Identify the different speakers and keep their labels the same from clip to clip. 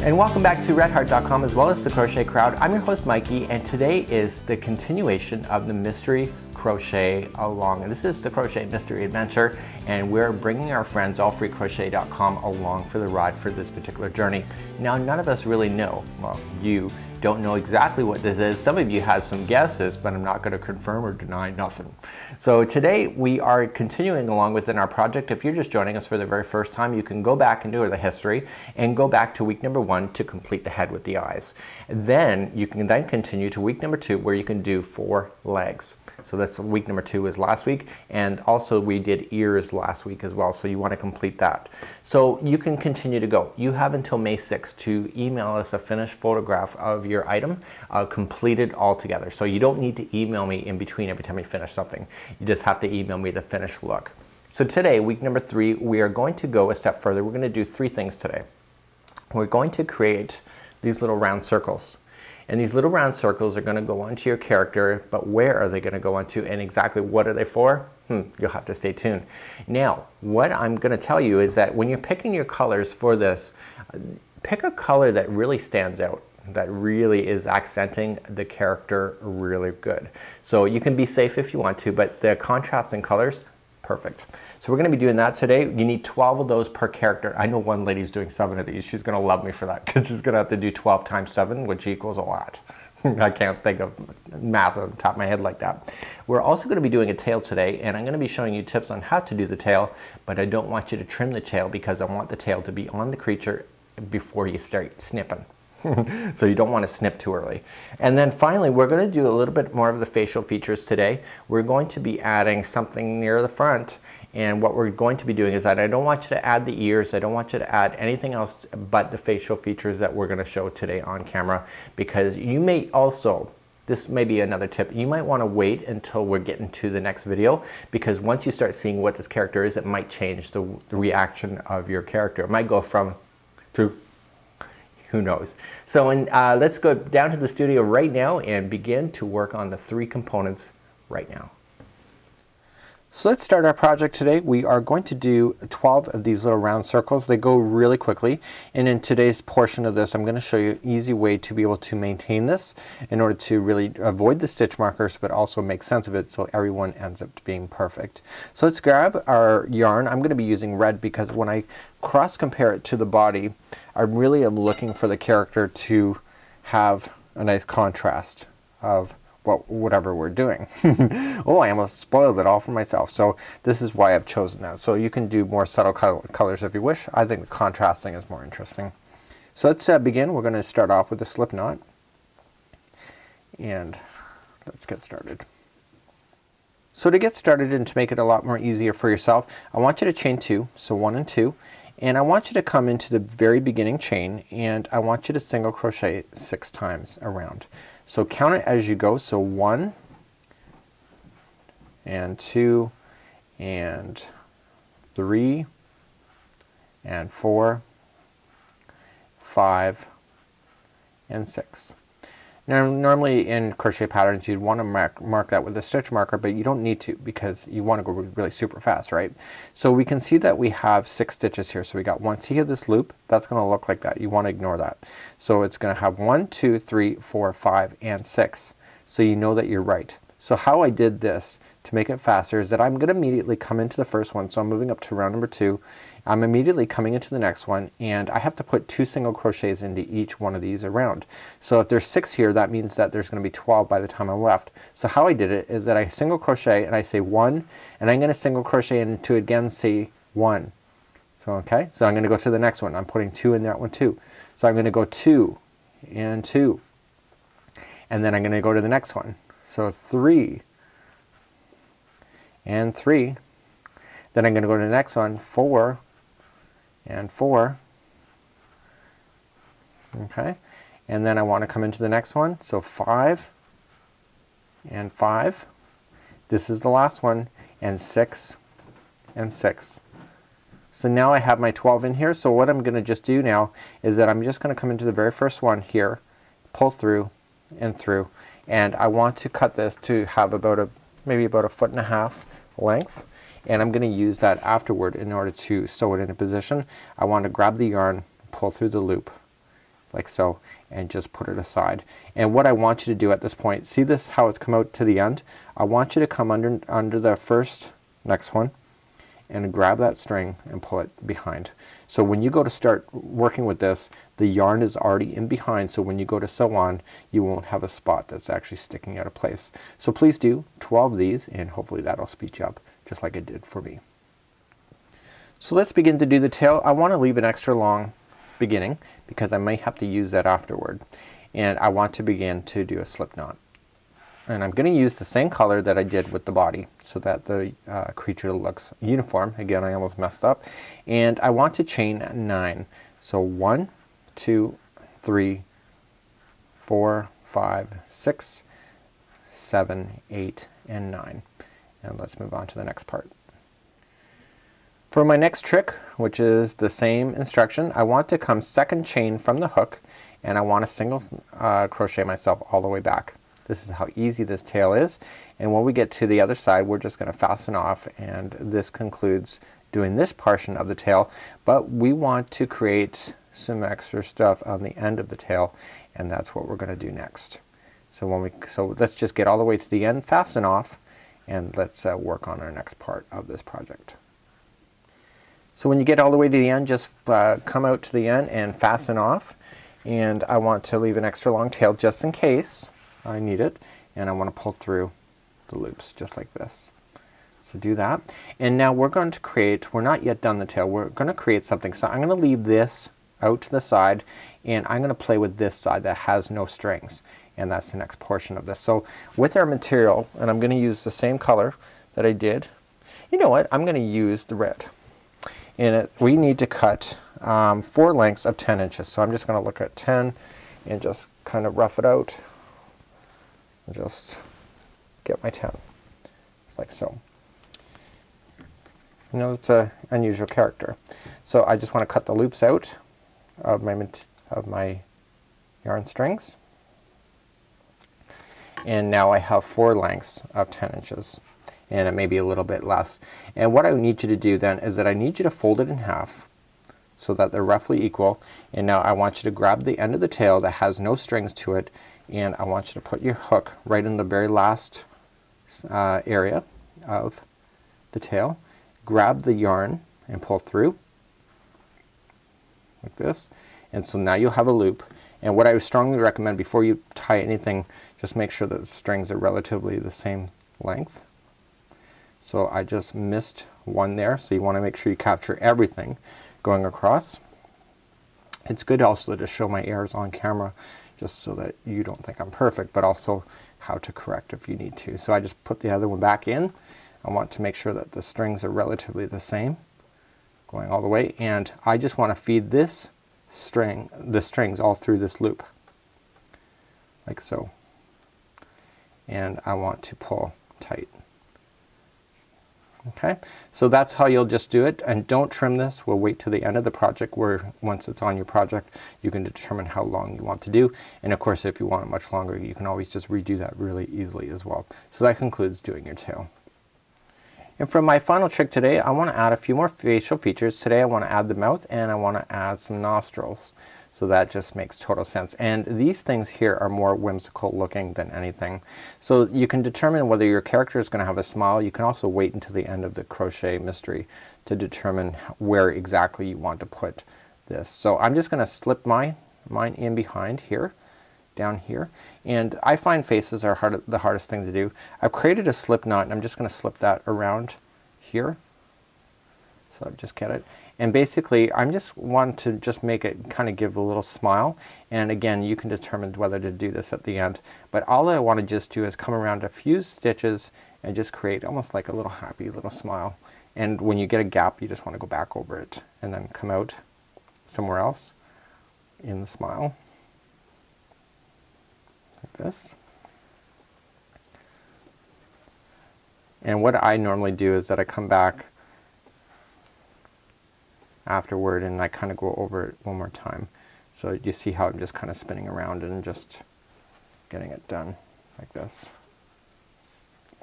Speaker 1: And welcome back to redheart.com as well as the Crochet Crowd. I'm your host Mikey, and today is the continuation of the mystery crochet along. And this is the Crochet Mystery Adventure, and we're bringing our friends allfreecrochet.com along for the ride for this particular journey. Now, none of us really know, well, you don't know exactly what this is. Some of you have some guesses, but I'm not going to confirm or deny nothing. So today we are continuing along within our project. If you're just joining us for the very first time, you can go back and do the history and go back to week number 1 to complete the head with the eyes. Then you can then continue to week number 2 where you can do 4 legs. So that's week number 2 is last week, and also we did ears last week as well, so you want to complete that. So you can continue to go. You have until May 6th to email us a finished photograph of your item completed all together. So you don't need to email me in between every time you finish something. You just have to email me the finished look. So today, week number 3, we are going to go a step further. We're going to do 3 things today. We're going to create these little round circles. And these little round circles are going to go onto your character, but where are they going to go onto and exactly what are they for? You'll have to stay tuned. Now, what I'm going to tell you is that when you're picking your colors for this, pick a color that really stands out, that really is accenting the character really good. So you can be safe if you want to, but the contrasting colors, perfect. So we're going to be doing that today. You need 12 of those per character. I know one lady's doing 7 of these. She's going to love me for that because she's going to have to do 12 times 7, which equals a lot. I can't think of math on the top of my head like that. We're also going to be doing a tail today, and I'm going to be showing you tips on how to do the tail, but I don't want you to trim the tail because I want the tail to be on the creature before you start snipping. So you don't want to snip too early. And then finally, we're going to do a little bit more of the facial features today. We're going to be adding something near the front, and what we're going to be doing is that I don't want you to add the ears, I don't want you to add anything else but the facial features that we're going to show today on camera, because you may also, this may be another tip, you might want to wait until we're getting to the next video, because once you start seeing what this character is, it might change the reaction of your character. It might go from to who knows. So let's go down to the studio right now and begin to work on the 3 components right now. So let's start our project today. We are going to do 12 of these little round circles. They go really quickly, and in today's portion of this I'm going to show you an easy way to be able to maintain this in order to really avoid the stitch markers but also make sense of it so everyone ends up being perfect. So let's grab our yarn. I'm going to be using red because when I cross compare it to the body, I really am looking for the character to have a nice contrast of whatever we're doing. Oh, I almost spoiled it all for myself. So this is why I've chosen that. So you can do more subtle colors if you wish. I think the contrasting is more interesting. So let's begin. We're going to start off with a slip knot, and let's get started. So to get started and to make it a lot more easier for yourself, I want you to chain 2, so 1 and 2, and I want you to come into the very beginning chain, and I want you to single crochet 6 times around. So count it as you go, so 1 and 2 and 3 and 4, 5 and 6. Now normally in crochet patterns you'd want to mark that with a stitch marker, but you don't need to because you want to go really super fast, right? So we can see that we have 6 stitches here. So we got 1. See this loop? That's going to look like that. You want to ignore that. So it's going to have 1, 2, 3, 4, 5, and 6. So you know that you're right. So how I did this to make it faster is that I'm going to immediately come into the first one. So I'm moving up to round number 2. I'm immediately coming into the next one, and I have to put 2 single crochets into each one of these around. So if there's 6 here, that means that there's going to be 12 by the time I'm left. So how I did it is that I single crochet and I say 1, and I'm going to single crochet into again say 1. So okay, so I'm going to go to the next one. I'm putting 2 in that one too. So I'm going to go 2 and 2, and then I'm going to go to the next one. So 3 and 3. Then I'm going to go to the next one, 4 and 4. Okay, and then I want to come into the next one, so 5 and 5. This is the last one, and 6 and 6. So now I have my 12 in here. So what I'm going to just do now is that I'm just going to come into the very first one here, pull through and through, and I want to cut this to have about maybe about 1.5 feet length. And I'm going to use that afterward in order to sew it into position. I want to grab the yarn, pull through the loop, like so, and just put it aside. And what I want you to do at this point, see this how it's come out to the end? I want you to come under the first next one and grab that string and pull it behind. So when you go to start working with this, the yarn is already in behind, so when you go to sew on, you won't have a spot that's actually sticking out of place. So please do 12 of these, and hopefully that'll speed you up just like it did for me. So let's begin to do the tail. I want to leave an extra long beginning because I may have to use that afterward, and I want to begin to do a slip knot. And I'm going to use the same color that I did with the body so that the creature looks uniform. Again, I almost messed up. And I want to chain 9. So 1, 2, 3, 4, 5, 6, 7, 8, and 9. And let's move on to the next part. For my next trick, which is the same instruction, I want to come second chain from the hook, and I want to single crochet myself all the way back. This is how easy this tail is, and when we get to the other side, we're just going to fasten off, and this concludes doing this portion of the tail. But we want to create some extra stuff on the end of the tail, and that's what we're going to do next. So let's just get all the way to the end, fasten off, and let's work on our next part of this project. So when you get all the way to the end, just come out to the end and fasten off, and I want to leave an extra long tail just in case I need it, and I want to pull through the loops just like this. So do that, and now we're going to create, we're not yet done the tail, we're going to create something. So I'm going to leave this out to the side, and I'm going to play with this side that has no strings, and that's the next portion of this. So with our material, and I'm going to use the same color that I did, you know what, I'm going to use the red, and we need to cut 4 lengths of 10 inches. So I'm just going to look at 10 and just kind of rough it out. Just get my 10 like so. You know, it's an unusual character. So I just want to cut the loops out of my yarn strings, and now I have 4 lengths of 10 inches, and it may be a little bit less. And what I need you to do then is that I need you to fold it in half so that they're roughly equal, and now I want you to grab the end of the tail that has no strings to it, and I want you to put your hook right in the very last area of the tail. Grab the yarn and pull through like this, and so now you'll have a loop. And what I would strongly recommend before you tie anything, just make sure that the strings are relatively the same length. So I just missed one there, so you want to make sure you capture everything going across. It's good also to show my errors on camera, just so that you don't think I'm perfect, but also how to correct if you need to. So I just put the other one back in. I want to make sure that the strings are relatively the same, going all the way, and I just want to feed this string, the strings all through this loop, like so. And I want to pull tight. Okay, so that's how you'll just do it, and don't trim this. We'll wait till the end of the project, where once it's on your project you can determine how long you want to do, and of course if you want it much longer you can always just redo that really easily as well. So that concludes doing your tail. And for my final trick today, I want to add a few more facial features. Today I want to add the mouth, and I want to add some nostrils. So that just makes total sense. And these things here are more whimsical looking than anything. So you can determine whether your character is going to have a smile. You can also wait until the end of the crochet mystery to determine where exactly you want to put this. So I'm just going to slip mine in behind here, down here. And I find faces are the hardest thing to do. I've created a slip knot, and I'm just going to slip that around here. So just get it. And basically I'm just want to just make it kind of give a little smile, and again you can determine whether to do this at the end, but all I want to just do is come around a few stitches and just create almost like a little happy little smile. And when you get a gap, you just want to go back over it and then come out somewhere else in the smile like this. And what I normally do is that I come back afterward and I kind of go over it one more time. So you see how I'm just kind of spinning around and just getting it done like this.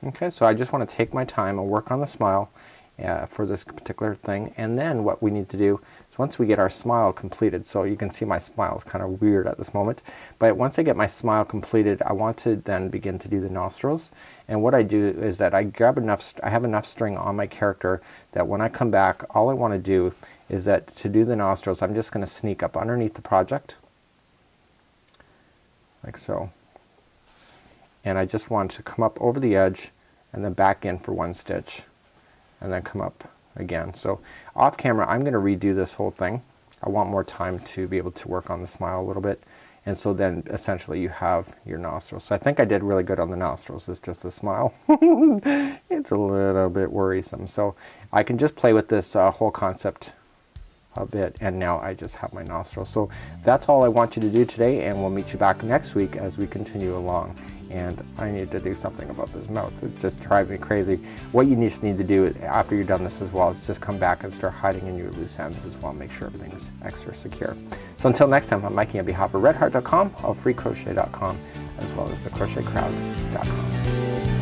Speaker 1: Okay, so I just want to take my time and work on the smile, for this particular thing. And then what we need to do is once we get our smile completed, so you can see my smile is kind of weird at this moment, but once I get my smile completed, I want to then begin to do the nostrils. And what I do is that I grab enough, I have enough string on my character that when I come back, all I want to do is that to do the nostrils, I'm just going to sneak up underneath the project, like so. And I just want to come up over the edge and then back in for one stitch and then come up again. So off camera I'm going to redo this whole thing. I want more time to be able to work on the smile a little bit, and so then essentially you have your nostrils. So I think I did really good on the nostrils. It's just a smile. It's a little bit worrisome, so I can just play with this whole concept a bit, and now I just have my nostrils. So that's all I want you to do today, and we'll meet you back next week as we continue along. And I need to do something about this mouth. It just drives me crazy. What you just need to do after you're done this as well is just come back and start hiding in your loose ends as well. Make sure everything's extra secure. So until next time, I'm Mikey on behalf of redheart.com, of freecrochet.com, as well as thecrochetcrowd.com.